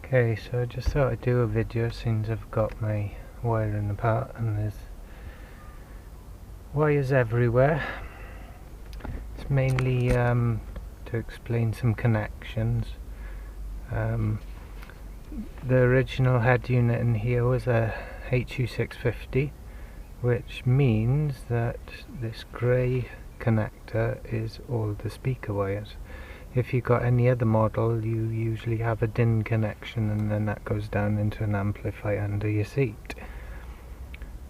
Okay, so I just thought I'd do a video since I've got my wiring apart and there's wires everywhere. It's mainly to explain some connections. The original head unit in here was a HU650, which means that this grey connector is all the speaker wires. If you've got any other model, you usually have a DIN connection and then that goes down into an amplifier under your seat.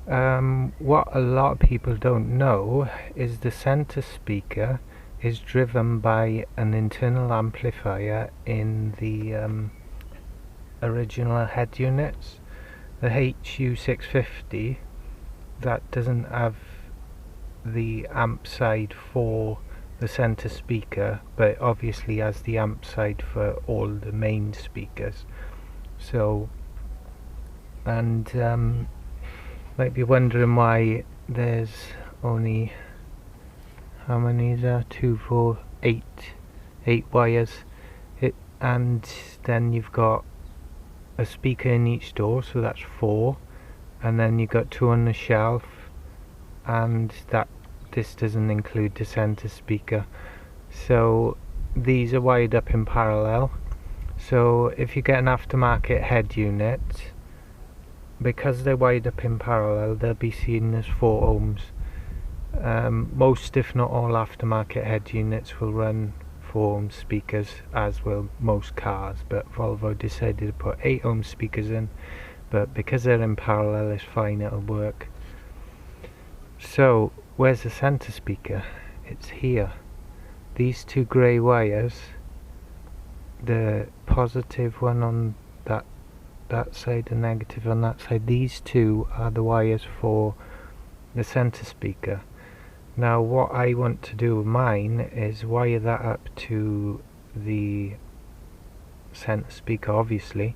What a lot of people don't know is the center speaker is driven by an internal amplifier in the original head units. The HU650, that doesn't have the amp side for the center speaker, but obviously has the amp side for all the main speakers. So, and might be wondering why there's only, how many is there? 2, 4, 8 wires. And then you've got a speaker in each door, so that's 4, and then you've got 2 on the shelf, and this doesn't include the center speaker. So these are wired up in parallel. So if you get an aftermarket head unit, because they're wired up in parallel, they'll be seen as 4 ohms. Most, if not all, aftermarket head units will run 4 ohm speakers, as will most cars, but Volvo decided to put 8 ohm speakers in, but because they're in parallel it's fine, it'll work. So where's the center speaker? It's here. These 2 grey wires, the positive one on that side, the negative on that side, these 2 are the wires for the center speaker. Now what I want to do with mine is wire that up to the center speaker, obviously,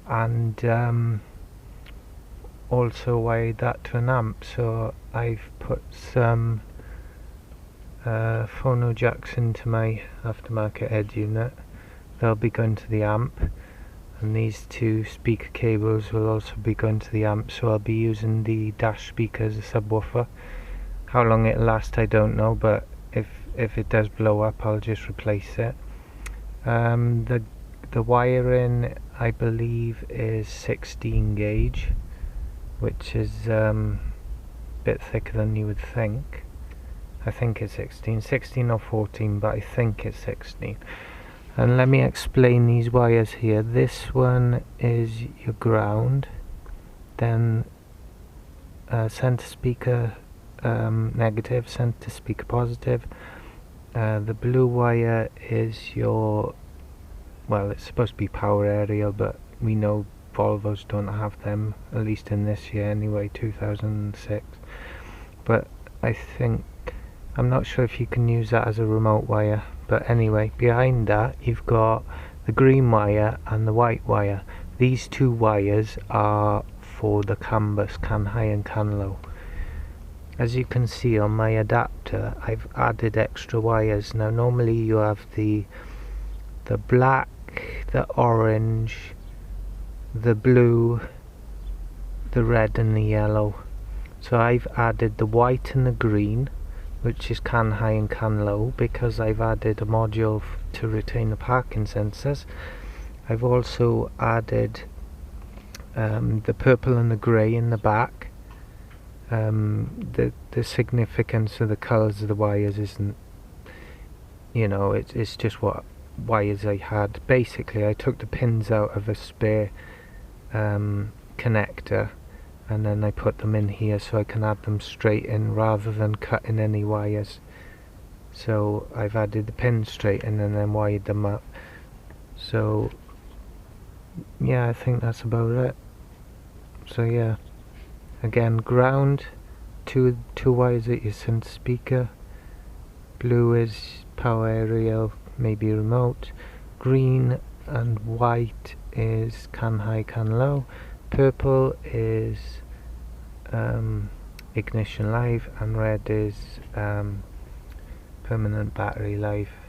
and also wire that to an amp. So I've put some phono jacks into my aftermarket head unit. They'll be going to the amp, and these 2 speaker cables will also be going to the amp, so I'll be using the dash speaker as a subwoofer. How long it'll last I don't know, but if it does blow up I'll just replace it. The wiring, I believe, is 16 gauge, which is a bit thicker than you would think. I think it's 16 or 14, but I think it's 16. And let me explain these wires here. This one is your ground, then center speaker negative, center speaker positive. The blue wire is your, well, it's supposed to be power aerial, but we know Volvos don't have them, at least in this year anyway, 2006. But I'm not sure if you can use that as a remote wire, but anyway, behind that you've got the green wire and the white wire. These 2 wires are for the CAN bus, CAN high and CAN low. As you can see on my adapter, I've added extra wires. Now normally you have the black, the orange, the blue, the red and the yellow. So I've added the white and the green, which is CAN high and CAN low, because I've added a module to retain the parking sensors. I've also added the purple and the grey in the back. The significance of the colours of the wires isn't, you know, it's just what wires I had. Basically I took the pins out of a spare connector, and then I put them in here so I can add them straight in rather than cutting any wires. So I've added the pins straight in and then wired them up. So yeah, I think that's about it. So yeah, again, ground, two wires at your center speaker. Blue is power aerial, maybe remote. Green and white is CAN high, CAN low. Purple is ignition live, and red is permanent battery life.